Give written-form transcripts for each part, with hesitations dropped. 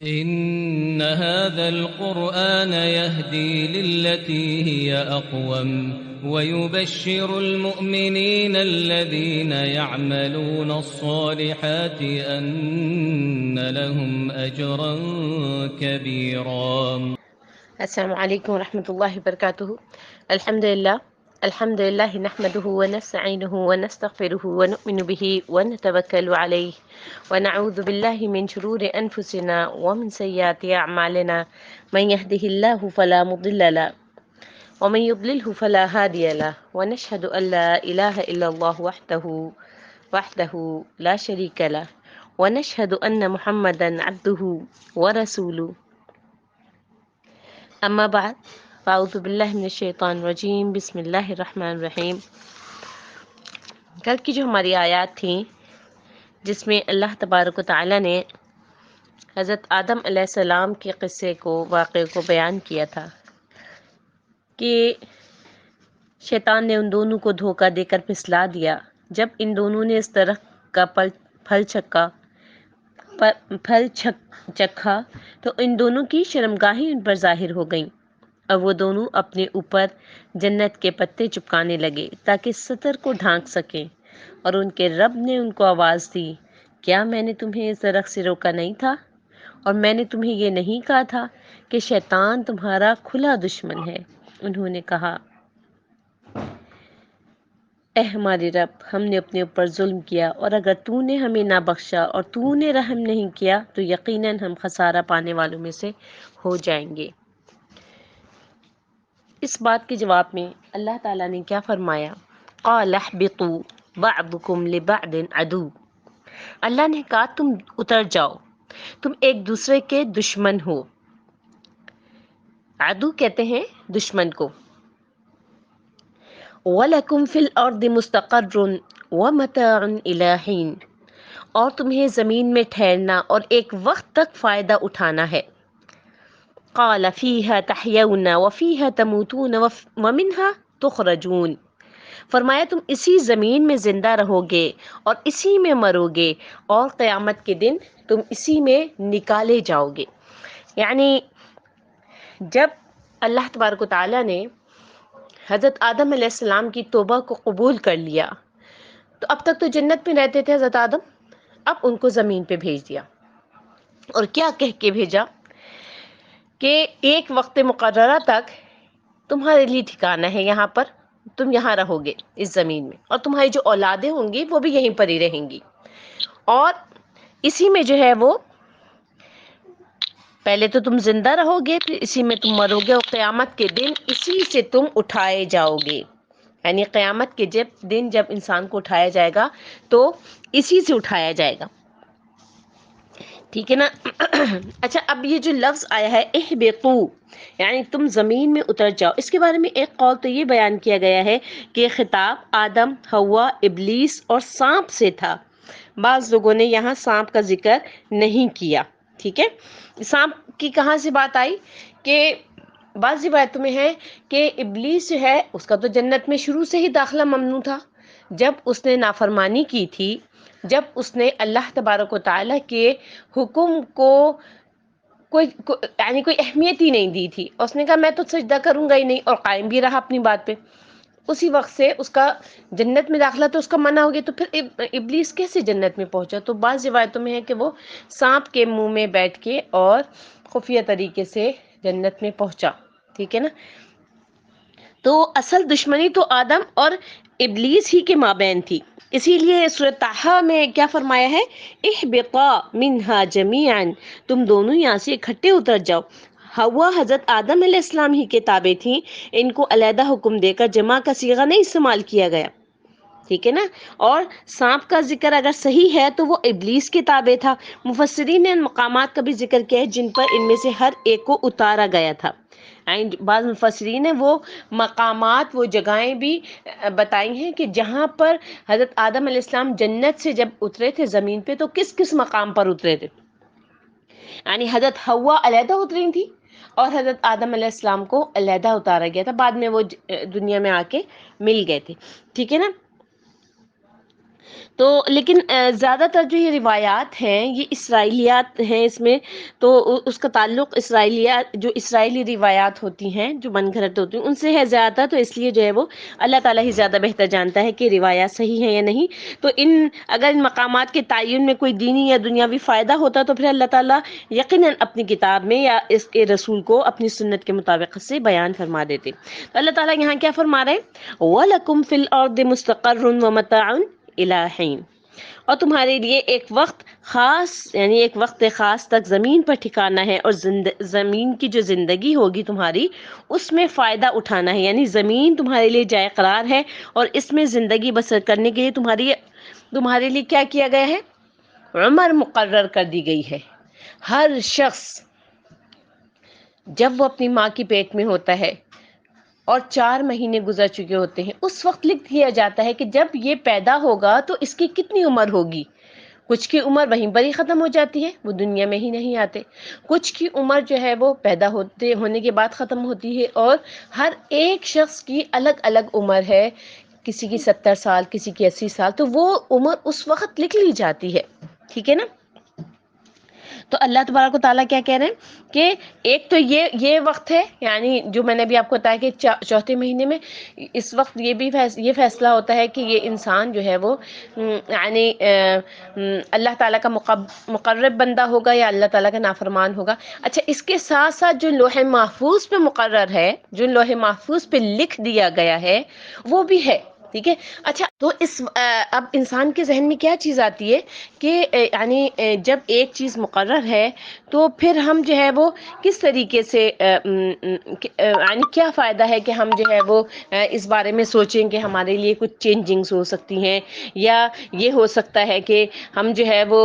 إن هذا القرآن يهدي للتي هي أقوم ويبشر المؤمنين الذين يعملون الصالحات أن لهم أجرا كبيرا. السلام علیکم ورحمۃ اللہ وبرکاتہ. الحمد للہ نحمده ونستعینه ونستغفره ونؤمن به ونتوکل علیہ ونعوذ باللہ من شرور انفسنا ومن سیئات اعمالنا من يهده الله فلا مضل له ومن يضلله فلا هادي له ونشهد ان لا اله الا الله وحده لا شريك له ونشهد ان محمدا عبده ورسوله. اما بعد فاعوذ باللہ من الشیطان الرجیم بسم اللہ الرحمن الرحیم. کل کی جو ہماری آیات تھیں جس میں اللہ تبارک و تعالی نے حضرت آدم علیہ السلام کے قصے کو واقعے کو بیان کیا تھا کہ شیطان نے ان دونوں کو دھوکہ دے کر پھسلا دیا. جب ان دونوں نے اس درخت کا پھل چکھا تو ان دونوں کی شرمگاہی ان پر ظاہر ہو گئیں اور وہ دونوں اپنے اوپر جنت کے پتے چپکانے لگے تاکہ ستر کو ڈھانک سکیں. اور ان کے رب نے ان کو آواز دی، کیا میں نے تمہیں اس درخت سے روکا نہیں تھا؟ اور میں نے تمہیں یہ نہیں کہا تھا کہ شیطان تمہارا کھلا دشمن ہے؟ انہوں نے کہا، اے ہمارے رب، ہم نے اپنے اوپر ظلم کیا، اور اگر تو نے ہمیں نہ بخشا اور تو نے رحم نہیں کیا تو یقیناً ہم خسارہ پانے والوں میں سے ہو جائیں گے. اس بات کے جواب میں اللہ تعالیٰ نے کیا فرمایا؟ قال اہبطوا بعضکم لبعض عدو. اللہ نے کہا تم اتر جاؤ، تم ایک دوسرے کے دشمن ہو. عدو کہتے ہیں دشمن کو. وَلَكُمْ فِي الْأَرْضِ مُسْتَقَرٌّ وَمَتَاعٌ إِلَىٰ حِينٍ. اور تمہیں زمین میں ٹھہرنا اور ایک وقت تک فائدہ اٹھانا ہے. قَالَ فِيهَا تَحْيَوْنَ وَفِيهَا تَمُوتُونَ وَمِنْهَا تُخْرَجُونَ. فرمایا تم اسی زمین میں زندہ رہو گے اور اسی میں مرو گے اور قیامت کے دن تم اسی میں نکالے جاؤ گے. یعنی جب اللہ تبارک و تعالیٰ نے حضرت آدم علیہ السلام کی توبہ کو قبول کر لیا تو اب تک تو جنت میں رہتے تھے حضرت آدم، اب ان کو زمین پہ بھیج دیا. اور کیا کہہ کے بھیجا کہ ایک وقت مقررہ تک تمہارے لیے ٹھکانہ ہے یہاں پر، تم یہاں رہو گے اس زمین میں، اور تمہاری جو اولادیں ہوں گی وہ بھی یہیں پر ہی رہیں گی، اور اسی میں جو ہے وہ پہلے تو تم زندہ رہو گے، پھر اسی میں تم مرو گے، اور قیامت کے دن اسی سے تم اٹھائے جاؤ گے. یعنی قیامت کے دن جب انسان کو اٹھایا جائے گا تو اسی سے اٹھایا جائے گا. ٹھیک ہے نا؟ اچھا، اب یہ جو لفظ آیا ہے اہبطوا، یعنی تم زمین میں اتر جاؤ، اس کے بارے میں ایک قول تو یہ بیان کیا گیا ہے کہ خطاب آدم، حوا، ابلیس اور سانپ سے تھا. بعض لوگوں نے یہاں سانپ کا ذکر نہیں کیا. ٹھیک ہے، سانپ کی کہاں سے بات آئی کہ بعض روایتوں میں ہے کہ ابلیس جو ہے اس کا تو جنت میں شروع سے ہی داخلہ ممنوع تھا. جب اس نے نافرمانی کی تھی، جب اس نے اللہ تبارک و تعالیٰ کے حکم کو کوئی اہمیت ہی نہیں دی تھی، اس نے کہا میں تو سجدہ کروں گا ہی نہیں، اور قائم بھی رہا اپنی بات پہ، اسی وقت سے اس کا جنت میں داخلہ تو اس کا منع ہو گیا. تو پھر ابلیس کیسے جنت میں پہنچا؟ تو بعض روایتوں میں ہے کہ وہ سانپ کے منہ میں بیٹھ کے اور خفیہ طریقے سے جنت میں پہنچا. ٹھیک ہے نا؟ تو اصل دشمنی تو آدم اور ابلیس ہی کے مابین تھی. اسی لیے سورۃ طٰہٰ میں کیا فرمایا ہے؟ اہبطا منہا جمیعا، تم دونوں یہاں سے اکٹھے اتر جاؤ. حوا حضرت آدم علیہ السلام ہی کے تابع تھیں، ان کو علیحدہ حکم دے کر جمع کا صیغہ نہیں استعمال کیا گیا. ٹھیک ہے نا؟ اور سانپ کا ذکر اگر صحیح ہے تو وہ ابلیس کے تابع تھا. مفسرین نے ان مقامات کا بھی ذکر کیا ہے جن پر ان میں سے ہر ایک کو اتارا گیا تھا. بعض مفسرین نے وہ مقامات، وہ جگہیں بھی بتائی ہیں کہ جہاں پر حضرت آدم علیہ السلام جنت سے جب اترے تھے زمین پہ تو کس کس مقام پر اترے تھے. یعنی حضرت حوا علیحدہ اتری تھی اور حضرت آدم علیہ السلام کو علیحدہ اتارا گیا تھا، بعد میں وہ دنیا میں آ کے مل گئے تھے. ٹھیک ہے نا؟ تو لیکن زیادہ تر جو یہ روایات ہیں یہ اسرائیلیات ہیں اس میں، تو اس کا تعلق اسرائیلیات، جو اسرائیلی روایات ہوتی ہیں جو من گھڑت ہوتی ہیں ان سے ہے زیادہ، تو اس لیے جو ہے وہ اللہ تعالیٰ ہی زیادہ بہتر جانتا ہے کہ روایات صحیح ہیں یا نہیں۔ تو اگر ان مقامات کے تعین میں کوئی دینی یا دنیاوی فائدہ ہوتا تو پھر اللہ تعالیٰ یقیناً اپنی کتاب میں یا اس کے رسول کو اپنی سنت کے مطابق سے بیان فرما دیتے۔ تو اللہ تعالیٰ یہاں کیا فرما رہے ہیں، وَلَكُمْ فِي الْأَرْضِ مُسْتَقَرٌّ وَمَتَاعٌ إِلَىٰ حِينٍ، اور تمہارے لیے ایک وقت خاص، یعنی ایک وقت خاص تک زمین پر ٹھکانا ہے، اور زمین کی جو زندگی ہوگی تمہاری اس میں فائدہ اٹھانا ہے، یعنی زمین تمہارے لیے جائے قرار ہے اور اس میں زندگی بسر کرنے کے لیے تمہارے لیے کیا کیا گیا ہے، عمر مقرر کر دی گئی ہے۔ ہر شخص جب وہ اپنی ماں کی پیٹ میں ہوتا ہے اور 4 مہینے گزر چکے ہوتے ہیں، اس وقت لکھ دیا جاتا ہے کہ جب یہ پیدا ہوگا تو اس کی کتنی عمر ہوگی۔ کچھ کی عمر وہیں پر ہی ختم ہو جاتی ہے، وہ دنیا میں ہی نہیں آتے، کچھ کی عمر جو ہے وہ پیدا ہونے کے بعد ختم ہوتی ہے، اور ہر ایک شخص کی الگ الگ عمر ہے، کسی کی 70 سال، کسی کی 80 سال، تو وہ عمر اس وقت لکھ لی جاتی ہے، ٹھیک ہے نا۔ تو اللہ تبارک و تعالیٰ کیا کہہ رہے ہیں کہ ایک تو یہ وقت ہے، یعنی جو میں نے بھی آپ کو بتایا کہ چوتھے مہینے میں اس وقت یہ فیصلہ ہوتا ہے کہ یہ انسان جو ہے وہ یعنی اللہ تعالیٰ کا مقرب بندہ ہوگا یا اللہ تعالیٰ کا نافرمان ہوگا۔ اچھا، اس کے ساتھ ساتھ جو لوح محفوظ پہ مقرر ہے، جو لوح محفوظ پہ لکھ دیا گیا ہے وہ بھی ہے، ٹھیک ہے۔ اچھا، تو اب انسان کے ذہن میں کیا چیز آتی ہے کہ یعنی جب ایک چیز مقرر ہے تو پھر ہم جو ہے وہ کس طریقے سے یعنی کیا فائدہ ہے کہ ہم جو ہے وہ اس بارے میں سوچیں کہ ہمارے لیے کچھ چینجنگز ہو سکتی ہیں، یا یہ ہو سکتا ہے کہ ہم جو ہے وہ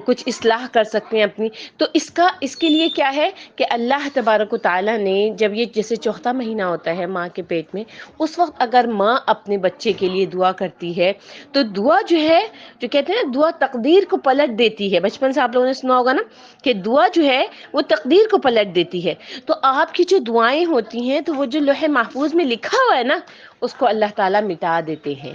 کچھ اصلاح کر سکتے ہیں اپنی۔ تو اس کے لیے کیا ہے کہ اللہ تبارک و تعالیٰ نے جب یہ جیسے چوتھا مہینہ ہوتا ہے ماں کے پیٹ میں، اس وقت اگر ماں اپنے بچے کے لیے دعا کرتی ہے تو دعا جو ہے، جو کہتے ہیں نا دعا تقدیر کو پلٹ دیتی ہے، بچپن سے آپ لوگوں نے سنا ہوگا نا کہ دعا جو ہے وہ تقدیر کو پلٹ دیتی ہے۔ تو آپ کی جو دعائیں ہوتی ہیں تو وہ جو لوح محفوظ میں لکھا ہوا ہے نا اس کو اللہ تعالیٰ مٹا دیتے ہیں،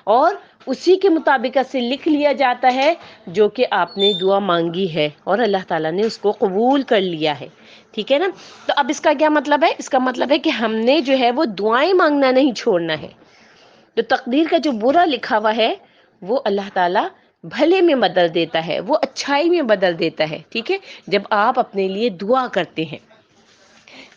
اور اسی کے مطابق سے لکھ لیا جاتا ہے جو کہ آپ نے دعا مانگی ہے، اور اللہ تعالیٰ نے اس کو قبول کر لیا ہے، ٹھیک ہے نا۔ تو اب اس کا کیا مطلب ہے، اس کا مطلب ہے کہ ہم نے جو ہے وہ دعائیں مانگنا نہیں چھوڑنا ہے۔ تو تقدیر کا جو برا لکھا ہوا ہے وہ اللہ تعالیٰ بھلے میں بدل دیتا ہے، وہ اچھائی میں بدل دیتا ہے، ٹھیک ہے، جب آپ اپنے لیے دعا کرتے ہیں۔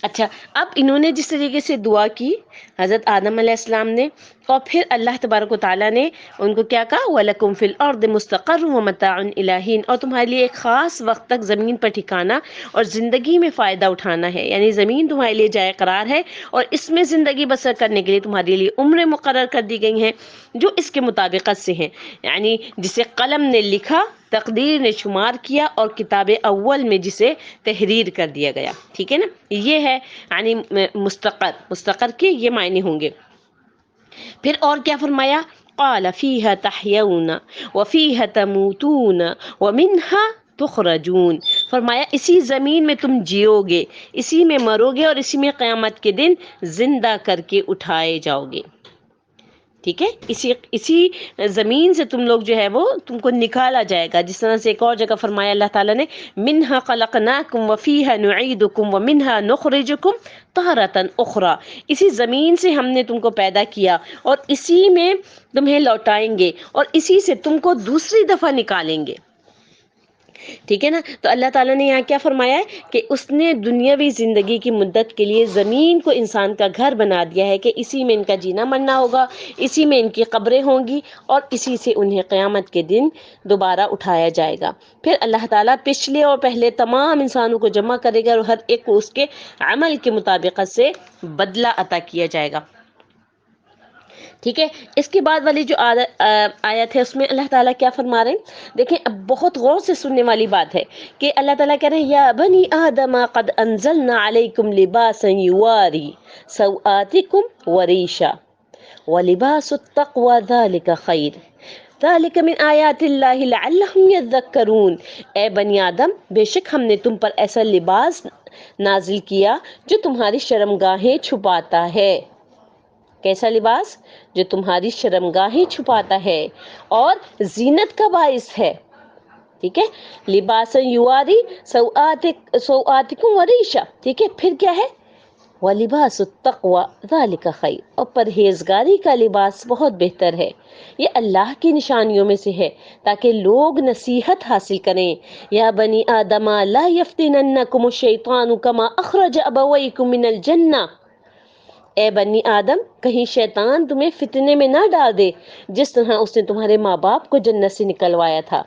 اچھا، اب انہوں نے جس طریقے سے دعا کی حضرت آدم علیہ السلام نے، اور پھر اللہ تبارک و تعالیٰ نے ان کو کیا کہا، وَلَكُمْ فِي الْأَرْضِ مُسْتَقَرٌّ وَمَتَاعٌ إِلَىٰ حِينٍ، اور تمہارے لیے ایک خاص وقت تک زمین پر ٹھکانا اور زندگی میں فائدہ اٹھانا ہے، یعنی زمین تمہارے لیے جائے قرار ہے اور اس میں زندگی بسر کرنے کے لیے تمہارے لیے عمریں مقرر کر دی گئی ہیں جو اس کے مطابقت سے ہیں، یعنی جسے قلم نے لکھا، تقدیر نے شمار کیا، اور کتاب اول میں جسے تحریر کر دیا گیا، ٹھیک ہے نا۔ یہ ہے یعنی مستقر کے یہ معنی ہوں گے۔ پھر اور کیا فرمایا، قال فیہا تحیون وفیہا تموتون ومنہا تخرجون، فرمایا اسی زمین میں تم جیو گے، اسی میں مرو گے، اور اسی میں قیامت کے دن زندہ کر کے اٹھائے جاؤ گے، ٹھیک ہے۔ اسی زمین سے تم لوگ جو ہے وہ تم کو نکالا جائے گا، جس طرح سے ایک اور جگہ فرمایا اللہ تعالیٰ نے، منہا خلقناکم وفیہا نعیدکم ومنہا نخرجکم تارۃ اخری، اسی زمین سے ہم نے تم کو پیدا کیا اور اسی میں تمہیں لوٹائیں گے، اور اسی سے تم کو دوسری دفعہ نکالیں گے، ٹھیک ہے نا۔ تو اللہ تعالیٰ نے یہاں کیا فرمایا ہے کہ اس نے دنیاوی زندگی کی مدت کے لیے زمین کو انسان کا گھر بنا دیا ہے کہ اسی میں ان کا جینا مرنا ہوگا، اسی میں ان کی قبریں ہوں گی، اور اسی سے انہیں قیامت کے دن دوبارہ اٹھایا جائے گا۔ پھر اللہ تعالیٰ پچھلے اور پہلے تمام انسانوں کو جمع کرے گا اور ہر ایک کو اس کے عمل کے مطابقت سے بدلہ عطا کیا جائے گا، ٹھیک ہے۔ اس کے بعد والی جو آیت ہے اس میں اللہ تعالیٰ کیا فرما رہے ہیں، دیکھیں اب بہت غور سے سننے والی بات ہے کہ اللہ تعالیٰ کہہ رہے ہیں، یا بنی آدم قد انزلنا علیکم لباسا یواری سوآتکم وریشا ولباس التقوی ذالک خیر ذالک من آیات اللہ لعلہم یذکرون، اے بنی آدم بے شک ہم نے تم پر ایسا لباس نازل کیا جو تمہاری شرمگاہیں چھپاتا ہے، کیسا لباس؟ جو تمہاری شرمگاہیں چھپاتا ہے اور زینت کا باعث ہے. ٹھیک ہے، لباسا یواری سوآتکم وریشا. ٹھیک ہے، پھر کیا ہے؟ وَلِبَاسُ التَّقْوَى ذَلِكَ خَيْرٌ، اور پرہیزگاری کا لباس بہت بہتر ہے. یہ اللہ کی نشانیوں میں سے ہے تاکہ لوگ نصیحت حاصل کریں. یا بنی آدم لا یفتننکم الشیطان کما اخرج ابویکم من الجنہ. اے بنی آدم، کہیں شیطان تمہیں فتنے میں نہ ڈال دے جس طرح اس نے تمہارے ماں باپ کو جنت سے نکلوایا تھا.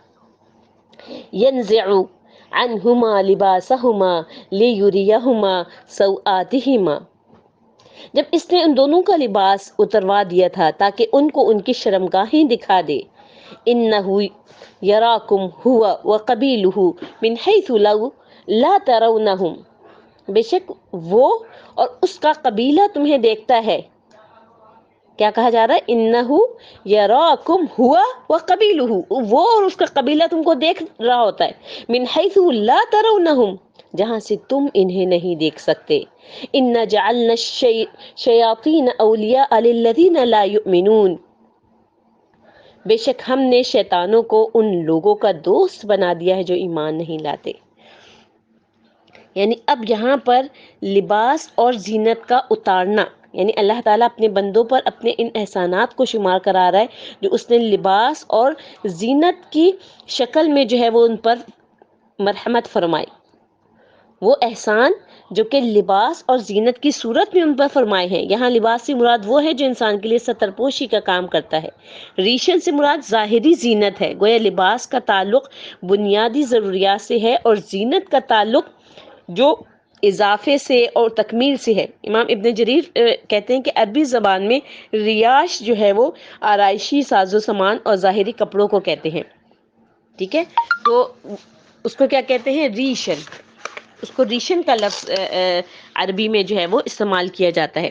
ينزع عنهما لباسهما ليريهما سوآتهما. جب اس نے ان دونوں کا لباس اتروا دیا تھا تاکہ ان کو ان کی شرمگاہیں دکھا دے. انه يراكم هو وقبيله من حيث لا ترونهم. بے شک وہ اور اس کا قبیلہ تمہیں دیکھتا ہے. کیا کہا جا رہا ہے؟ انہو یراکم ہوا وقبیلہ، وہ اور اس کا قبیلہ تم کو دیکھ رہا ہوتا ہے. من حیث لا ترونہم، جہاں سے تم انہیں نہیں دیکھ سکتے. انا جعلنا الشیاطین اولیاء للذین لا یؤمنون. بے شک ہم نے شیطانوں کو ان لوگوں کا دوست بنا دیا ہے جو ایمان نہیں لاتے. یعنی اب یہاں پر لباس اور زینت کا اتارنا، یعنی اللہ تعالیٰ اپنے بندوں پر اپنے ان احسانات کو شمار کرا رہا ہے جو اس نے لباس اور زینت کی شکل میں جو ہے وہ ان پر مرحمت فرمائی. وہ احسان جو کہ لباس اور زینت کی صورت میں ان پر فرمائے ہیں. یہاں لباس سے مراد وہ ہے جو انسان کے لیے ستر پوشی کا کام کرتا ہے. ریشن سے مراد ظاہری زینت ہے. گویا لباس کا تعلق بنیادی ضروریات سے ہے اور زینت کا تعلق جو اضافے سے اور تکمیل سے ہے. امام ابن جریر کہتے ہیں کہ عربی زبان میں ریاش جو ہے وہ آرائشی ساز و سامان اور ظاہری کپڑوں کو کہتے ہیں. ٹھیک ہے، تو اس کو کیا کہتے ہیں؟ ریشن. اس کو ریشن کا لفظ عربی میں جو ہے وہ استعمال کیا جاتا ہے.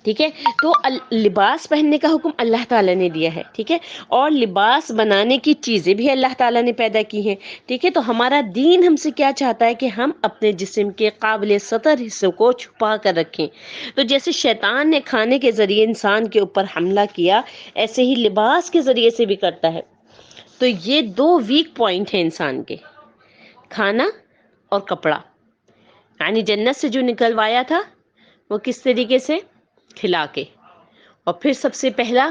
ٹھیک ہے، تو لباس پہننے کا حکم اللہ تعالیٰ نے دیا ہے. ٹھیک ہے، اور لباس بنانے کی چیزیں بھی اللہ تعالیٰ نے پیدا کی ہیں. ٹھیک ہے، تو ہمارا دین ہم سے کیا چاہتا ہے کہ ہم اپنے جسم کے قابل سطر حصوں کو چھپا کر رکھیں. تو جیسے شیطان نے کھانے کے ذریعے انسان کے اوپر حملہ کیا، ایسے ہی لباس کے ذریعے سے بھی کرتا ہے. تو یہ دو ویک پوائنٹ ہیں انسان کے، کھانا اور کپڑا. یعنی جنت سے جو نکلوایا تھا وہ کس طریقے سے؟ کھلا کے. اور پھر سب سے پہلا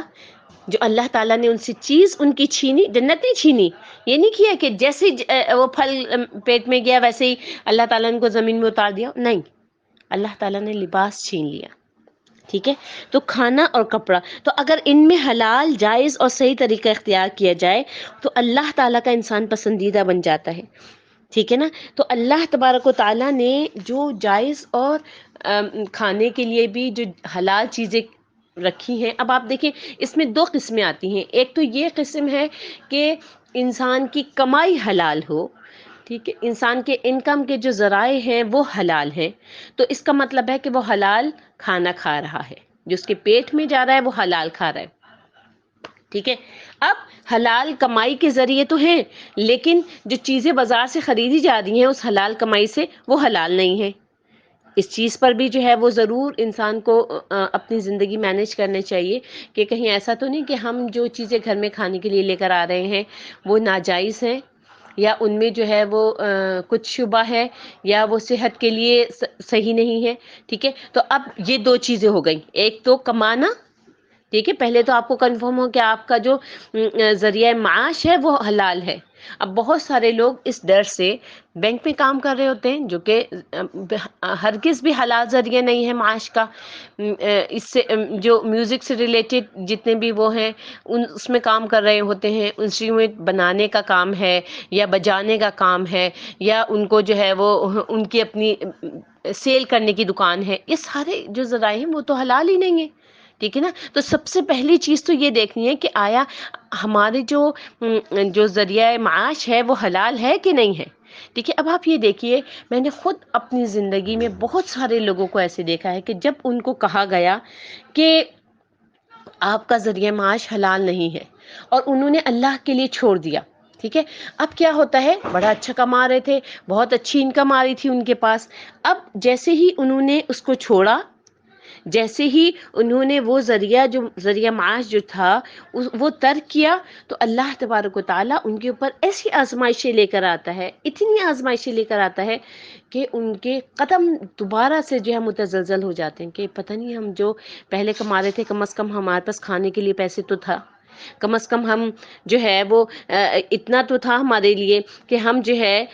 جو اللہ تعالیٰ نے ان سے چیز ان کی چھینی، جنت نہیں چھینی. یہ نہیں کیا کہ جیسے وہ پھل پیٹ میں گیا ویسے ہی اللہ تعالیٰ نے ان کو زمین میں اتار دیا. نہیں، اللہ تعالیٰ نے لباس چھین لیا. ٹھیک ہے، تو کھانا اور کپڑا، تو اگر ان میں حلال جائز اور صحیح طریقہ اختیار کیا جائے تو اللہ تعالیٰ کا انسان پسندیدہ بن جاتا ہے. ٹھیک ہے نا. تو اللہ تبارک و تعالیٰ نے جو جائز اور کھانے کے لیے بھی جو حلال چیزیں رکھی ہیں. اب آپ دیکھیں اس میں دو قسمیں آتی ہیں. ایک تو یہ قسم ہے کہ انسان کی کمائی حلال ہو. ٹھیک ہے، انسان کے انکم کے جو ذرائع ہیں وہ حلال ہیں، تو اس کا مطلب ہے کہ وہ حلال کھانا کھا رہا ہے، جو اس کے پیٹ میں جا رہا ہے وہ حلال کھا رہا ہے. ٹھیک ہے، اب حلال کمائی کے ذریعے تو ہیں، لیکن جو چیزیں بازار سے خریدی جا رہی ہیں اس حلال کمائی سے وہ حلال نہیں ہیں. اس چیز پر بھی جو ہے وہ ضرور انسان کو اپنی زندگی مینیج کرنے چاہیے کہ کہیں ایسا تو نہیں کہ ہم جو چیزیں گھر میں کھانے کے لیے لے کر آ رہے ہیں وہ ناجائز ہیں، یا ان میں جو ہے وہ کچھ شبہ ہے، یا وہ صحت کے لیے صحیح نہیں ہے. ٹھیک ہے، تو اب یہ دو چیزیں ہو گئیں. ایک تو کمانا. ٹھیک ہے، پہلے تو آپ کو کنفرم ہو کہ آپ کا جو ذریعہ معاش ہے وہ حلال ہے. اب بہت سارے لوگ اس ڈر سے بینک میں کام کر رہے ہوتے ہیں جو کہ ہرگز بھی حلال ذریعہ نہیں ہے معاش کا. اس سے جو میوزک سے ریلیٹڈ جتنے بھی وہ ہیں اس میں کام کر رہے ہوتے ہیں. انسٹرومنٹ بنانے کا کام ہے یا بجانے کا کام ہے، یا ان کو جو ہے وہ ان کی اپنی سیل کرنے کی دکان ہے. یہ سارے جو ذرائع ہیں وہ تو حلال ہی نہیں ہیں. ٹھیک ہے نا. تو سب سے پہلی چیز تو یہ دیکھنی ہے کہ آیا ہمارے جو ذریعہ معاش ہے وہ حلال ہے کہ نہیں ہے. ٹھیک ہے، اب آپ یہ دیکھیے، میں نے خود اپنی زندگی میں بہت سارے لوگوں کو ایسے دیکھا ہے کہ جب ان کو کہا گیا کہ آپ کا ذریعہ معاش حلال نہیں ہے اور انہوں نے اللہ کے لیے چھوڑ دیا. ٹھیک ہے، اب کیا ہوتا ہے، بڑا اچھا کما رہے تھے، بہت اچھی انکم آ رہی تھی ان کے پاس. اب جیسے ہی انہوں نے اس کو چھوڑا، جیسے ہی انہوں نے وہ ذریعہ معاش جو تھا وہ ترک کیا، تو اللہ تبارک و تعالیٰ ان کے اوپر ایسی آزمائشیں لے کر آتا ہے، اتنی آزمائشیں لے کر آتا ہے کہ ان کے قدم دوبارہ سے جو ہے متزلزل ہو جاتے ہیں کہ پتہ نہیں ہم جو پہلے کما رہے تھے کم از کم ہمارے پاس کھانے کے لیے پیسے تو تھا، کم از کم ہم جو ہے وہ اتنا تو تھا ہمارے لیے کہ ہم جو ہے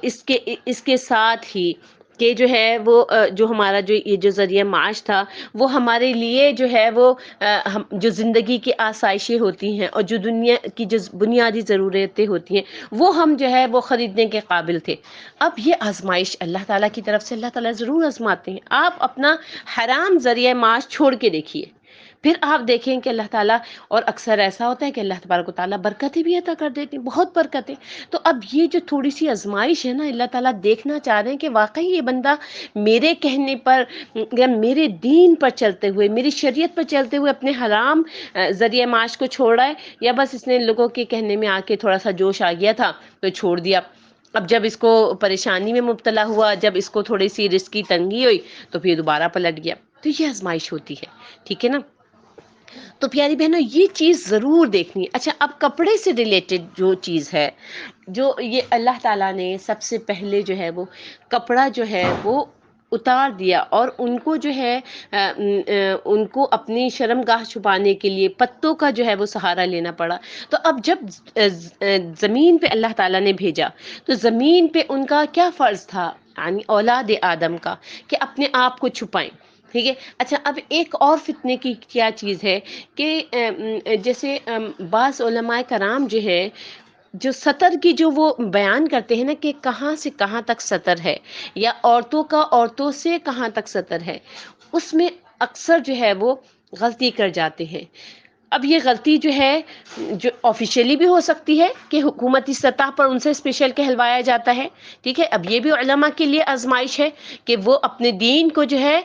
اس کے ساتھ ہی کہ جو ہے وہ جو ہمارا جو یہ جو ذریعہ معاش تھا وہ ہمارے لیے جو ہے وہ جو زندگی کی آسائشیں ہوتی ہیں اور جو دنیا کی جو بنیادی ضرورتیں ہوتی ہیں وہ ہم جو ہے وہ خریدنے کے قابل تھے۔ اب یہ آزمائش اللہ تعالیٰ کی طرف سے اللہ تعالیٰ ضرور آزماتے ہیں۔ آپ اپنا حرام ذریعہ معاش چھوڑ کے دیکھیے، پھر آپ دیکھیں کہ اللہ تعالیٰ، اور اکثر ایسا ہوتا ہے کہ اللہ تبارک و تعالیٰ برکتیں بھی عطا کر دیتے ہیں، بہت برکتیں۔ تو اب یہ جو تھوڑی سی آزمائش ہے نا، اللہ تعالیٰ دیکھنا چاہ رہے ہیں کہ واقعی یہ بندہ میرے کہنے پر یا میرے دین پر چلتے ہوئے، میری شریعت پر چلتے ہوئے اپنے حرام ذریعہ معاش کو چھوڑ رہا ہے، یا بس اس نے لوگوں کے کہنے میں آ کے تھوڑا سا جوش آ گیا تھا تو چھوڑ دیا۔ اب جب اس کو پریشانی میں مبتلا ہوا، جب اس کو تھوڑی سی رزق کی تنگی ہوئی تو پھر دوبارہ پلٹ گیا۔ تو یہ آزمائش ہوتی ہے، ٹھیک ہے نا۔ تو پیاری بہنوں یہ چیز ضرور دیکھنی ہے۔ اچھا، اب کپڑے سے ریلیٹڈ جو چیز ہے، جو یہ اللہ تعالیٰ نے سب سے پہلے جو ہے وہ کپڑا جو ہے وہ اتار دیا، اور ان کو جو ہے ان کو اپنی شرمگاہ چھپانے کے لیے پتوں کا جو ہے وہ سہارا لینا پڑا۔ تو اب جب زمین پہ اللہ تعالیٰ نے بھیجا تو زمین پہ ان کا کیا فرض تھا، یعنی اولاد آدم کا، کہ اپنے آپ کو چھپائیں، ٹھیک ہے۔ اچھا، اب ایک اور فتنے کی کیا چیز ہے کہ جیسے بعض علماء کرام جو ہے جو سطر کی جو وہ بیان کرتے ہیں نا کہ کہاں سے کہاں تک سطر ہے، یا عورتوں کا عورتوں سے کہاں تک سطر ہے، اس میں اکثر جو ہے وہ غلطی کر جاتے ہیں۔ اب یہ غلطی جو ہے جو آفیشیلی بھی ہو سکتی ہے کہ حکومتی سطح پر ان سے اسپیشل کہلوایا جاتا ہے، ٹھیک ہے۔ اب یہ بھی علماء کے لیے آزمائش ہے کہ وہ اپنے دین کو جو ہے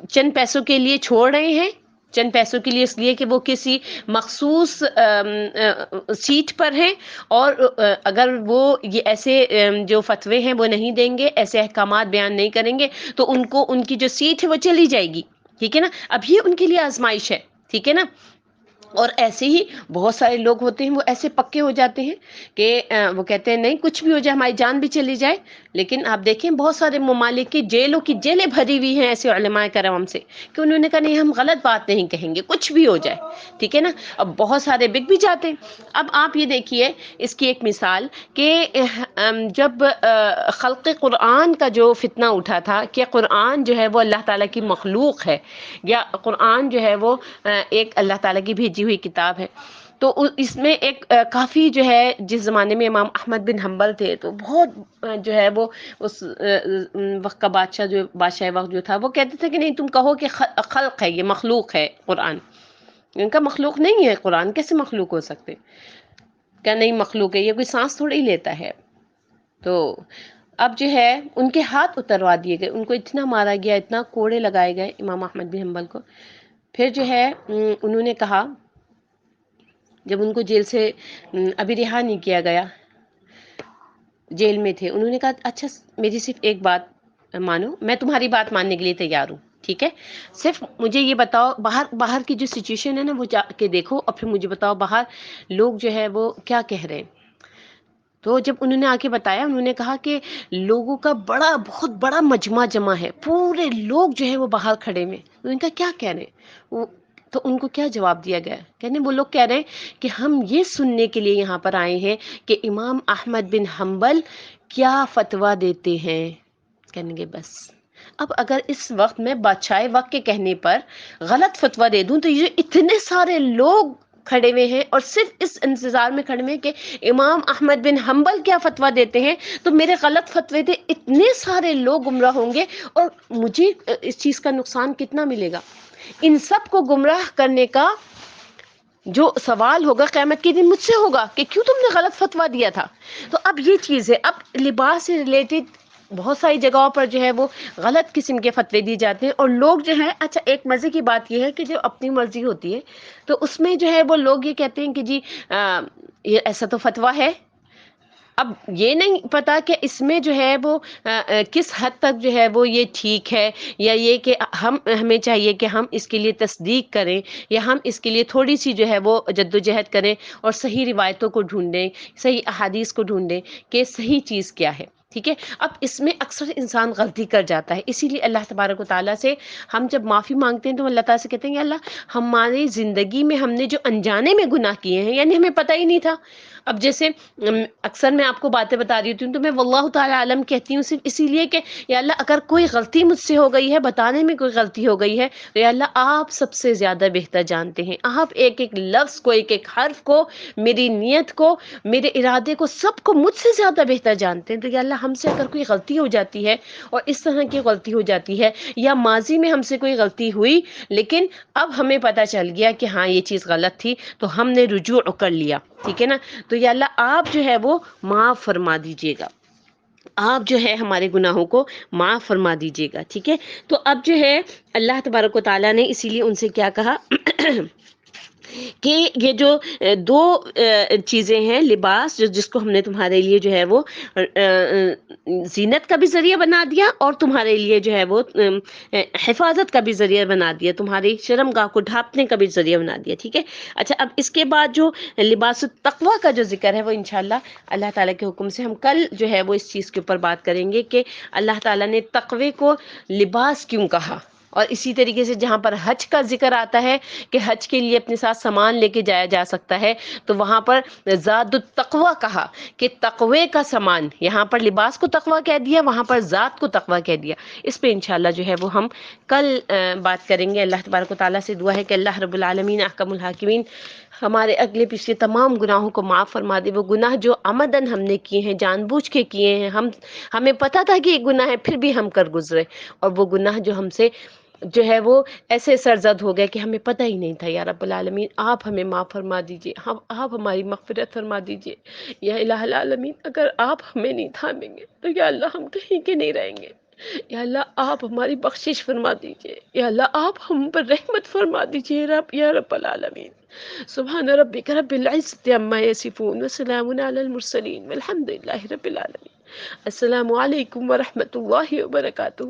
چند پیسوں کے لیے چھوڑ رہے ہیں، چند پیسوں کے لیے، اس لیے کہ وہ کسی مخصوص سیٹ پر ہیں، اور اگر وہ یہ ایسے جو فتوے ہیں وہ نہیں دیں گے، ایسے احکامات بیان نہیں کریں گے تو ان کی جو سیٹ ہے وہ چلی جائے گی، ٹھیک ہے نا۔ اب یہ ان کے لیے آزمائش ہے، ٹھیک ہے نا۔ اور ایسے ہی بہت سارے لوگ ہوتے ہیں وہ ایسے پکے ہو جاتے ہیں کہ وہ کہتے ہیں نہیں کچھ بھی ہو جائے، ہماری جان بھی چلی جائے، لیکن آپ دیکھیں بہت سارے ممالک کی جیلوں کی جیلیں بھری ہوئی ہیں ایسے علماء کرام سے کہ انہوں نے کہا نہیں ہم غلط بات نہیں کہیں گے کچھ بھی ہو جائے، ٹھیک ہے نا۔ اب بہت سارے بک بھی جاتے ہیں۔ اب آپ یہ دیکھیے اس کی ایک مثال کہ جب خلق قرآن کا جو فتنہ اٹھا تھا کہ قرآن جو ہے وہ اللہ تعالیٰ کی مخلوق ہے، یا قرآن جو ہے وہ ایک اللہ تعالیٰ کی بھیجی ہوئی کتاب ہے، تو اس میں ایک کافی جو ہے جس زمانے میں امام احمد بن حنبل تھے تو بہت جو ہے وہ اس وقت کا بادشاہ وقت جو تھا وہ کہتے تھے کہ نہیں تم کہو کہ خلق ہے، یہ مخلوق ہے قرآن۔ ان کا مخلوق نہیں ہے قرآن، کیسے مخلوق ہو سکتے؟ کیا نہیں مخلوق ہے، یہ کوئی سانس تھوڑی ہی لیتا ہے۔ تو اب جو ہے ان کے ہاتھ اتروا دیے گئے، ان کو اتنا مارا گیا، اتنا کوڑے لگائے گئے امام احمد بن حنبل کو۔ پھر جو ہے انہوں نے کہا جب ان کو جیل سے ابھی رہا نہیں کیا گیا، جیل میں تھے، انہوں نے کہا اچھا میری صرف ایک بات مانو، میں تمہاری بات ماننے کے لیے تیار ہوں، ٹھیک ہے، صرف مجھے یہ بتاؤ باہر کی جو سچویشن ہے نا وہ جا کے دیکھو، اور پھر مجھے بتاؤ باہر لوگ جو ہے وہ کیا کہہ رہے ہیں۔ تو جب انہوں نے آ کے بتایا، انہوں نے کہا کہ لوگوں کا بہت بڑا مجمع جمع ہے، پورے لوگ جو ہے وہ باہر کھڑے ہوئے، انہوں نے کہا کیا کہہ رہے ہیں؟ تو ان کو کیا جواب دیا گیا؟ کہنے وہ لوگ کہہ رہے ہیں کہ ہم یہ سننے کے لیے یہاں پر آئے ہیں کہ امام احمد بن حنبل کیا فتویٰ دیتے ہیں۔ کہنے گے بس اب اگر اس وقت میں بادشاہ وقت کے کہنے پر غلط فتویٰ دے دوں تو یہ اتنے سارے لوگ کھڑے ہوئے ہیں اور صرف اس انتظار میں کھڑے ہوئے کہ امام احمد بن حنبل کیا فتویٰ دیتے ہیں، تو میرے غلط فتوے دے اتنے سارے لوگ گمراہ ہوں گے، اور مجھے اس چیز کا نقصان کتنا ملے گا؟ ان سب کو گمراہ کرنے کا جو سوال ہوگا قیامت کے دن مجھ سے ہوگا کہ کیوں تم نے غلط فتویٰ دیا تھا۔ تو اب یہ چیز ہے، اب لباس سے ریلیٹڈ بہت ساری جگہوں پر جو ہے وہ غلط قسم کے فتوے دیے جاتے ہیں، اور لوگ جو ہیں، اچھا ایک مزے کی بات یہ ہے کہ جو اپنی مرضی ہوتی ہے تو اس میں جو ہے وہ لوگ یہ کہتے ہیں کہ جی یہ ایسا تو فتویٰ ہے، اب یہ نہیں پتا کہ اس میں جو ہے وہ کس حد تک جو ہے وہ یہ ٹھیک ہے، یا یہ کہ ہمیں چاہیے کہ ہم اس کے لیے تصدیق کریں، یا ہم اس کے لیے تھوڑی سی جو ہے وہ جدوجہد کریں اور صحیح روایتوں کو ڈھونڈیں، صحیح احادیث کو ڈھونڈیں کہ صحیح چیز کیا ہے. ٹھیک ہے. اب اس میں اکثر انسان غلطی کر جاتا ہے، اسی لیے اللہ تبارک و تعالیٰ سے ہم جب معافی مانگتے ہیں تو اللہ تعالیٰ سے کہتے ہیں کہ اللہ ہماری زندگی میں ہم نے جو انجانے میں گناہ کیے ہیں، یعنی ہمیں پتہ ہی نہیں تھا. اب جیسے اکثر میں آپ کو باتیں بتا رہی ہوتی ہوں تو میں واللہ تعالی عالم کہتی ہوں صرف اسی لیے کہ یا اللہ اگر کوئی غلطی مجھ سے ہو گئی ہے، بتانے میں کوئی غلطی ہو گئی ہے، تو یا اللہ آپ سب سے زیادہ بہتر جانتے ہیں، آپ ایک ایک لفظ کو، ایک ایک حرف کو، میری نیت کو، میرے ارادے کو، سب کو مجھ سے زیادہ بہتر جانتے ہیں. تو یا اللہ ہم سے اگر کوئی غلطی ہو جاتی ہے اور اس طرح کی غلطی ہو جاتی ہے، یا ماضی میں ہم سے کوئی غلطی ہوئی لیکن اب ہمیں پتہ چل گیا کہ ہاں یہ چیز غلط تھی تو ہم نے رجوع کر لیا، ٹھیک ہے نا، تو یا اللہ آپ جو ہے وہ معاف فرما دیجیے گا، آپ جو ہے ہمارے گناہوں کو معاف فرما دیجیے گا. ٹھیک ہے. تو اب جو ہے اللہ تبارک و تعالیٰ نے اسی لیے ان سے کیا کہا کہ یہ جو دو چیزیں ہیں، لباس جس کو ہم نے تمہارے لیے جو ہے وہ زینت کا بھی ذریعہ بنا دیا، اور تمہارے لیے جو ہے وہ حفاظت کا بھی ذریعہ بنا دیا، تمہاری شرم گاہ کو ڈھانپنے کا بھی ذریعہ بنا دیا. ٹھیک ہے. اچھا، اب اس کے بعد جو لباس التقویٰ کا جو ذکر ہے وہ انشاءاللہ اللہ تعالیٰ کے حکم سے ہم کل جو ہے وہ اس چیز کے اوپر بات کریں گے کہ اللہ تعالیٰ نے تقوی کو لباس کیوں کہا. اور اسی طریقے سے جہاں پر حج کا ذکر آتا ہے کہ حج کے لیے اپنے ساتھ سامان لے کے جایا جا سکتا ہے، تو وہاں پر زاد التقویٰ کہا کہ تقوی کا سامان، یہاں پر لباس کو تقویٰ کہہ دیا، وہاں پر ذات کو تقویٰ کہہ دیا. اس پہ انشاءاللہ جو ہے وہ ہم کل بات کریں گے. اللہ تبارک و تعالیٰ سے دعا ہے کہ اللہ رب العالمین احکم الحاکمین ہمارے اگلے پچھلے تمام گناہوں کو معاف فرما دے. وہ گناہ جو عمدن ہم نے کیے ہیں، جان بوجھ کے کیے ہیں، ہمیں پتہ تھا کہ یہ گناہ ہے پھر بھی ہم کر گزرے، اور وہ گناہ جو ہم سے جو ہے وہ ایسے سرزد ہو گئے کہ ہمیں پتہ ہی نہیں تھا. یا رب العالمین آپ ہمیں معاف فرما دیجئے، آپ ہماری مغفرت فرما دیجئے. یا الہ العالمین اگر آپ ہمیں نہیں تھامیں گے تو یا اللہ ہم کہیں کے نہیں رہیں گے. یا اللہ آپ ہماری بخشش فرما دیجئے. یا اللہ آپ ہم پر رحمت فرما دیجئے یا رب العالمین. سبحان ربک رب العزت عما یصفون وسلام علی المرسلین والحمد للہ رب العالمین. السلام علیکم ورحمۃ اللہ وبرکاتہ.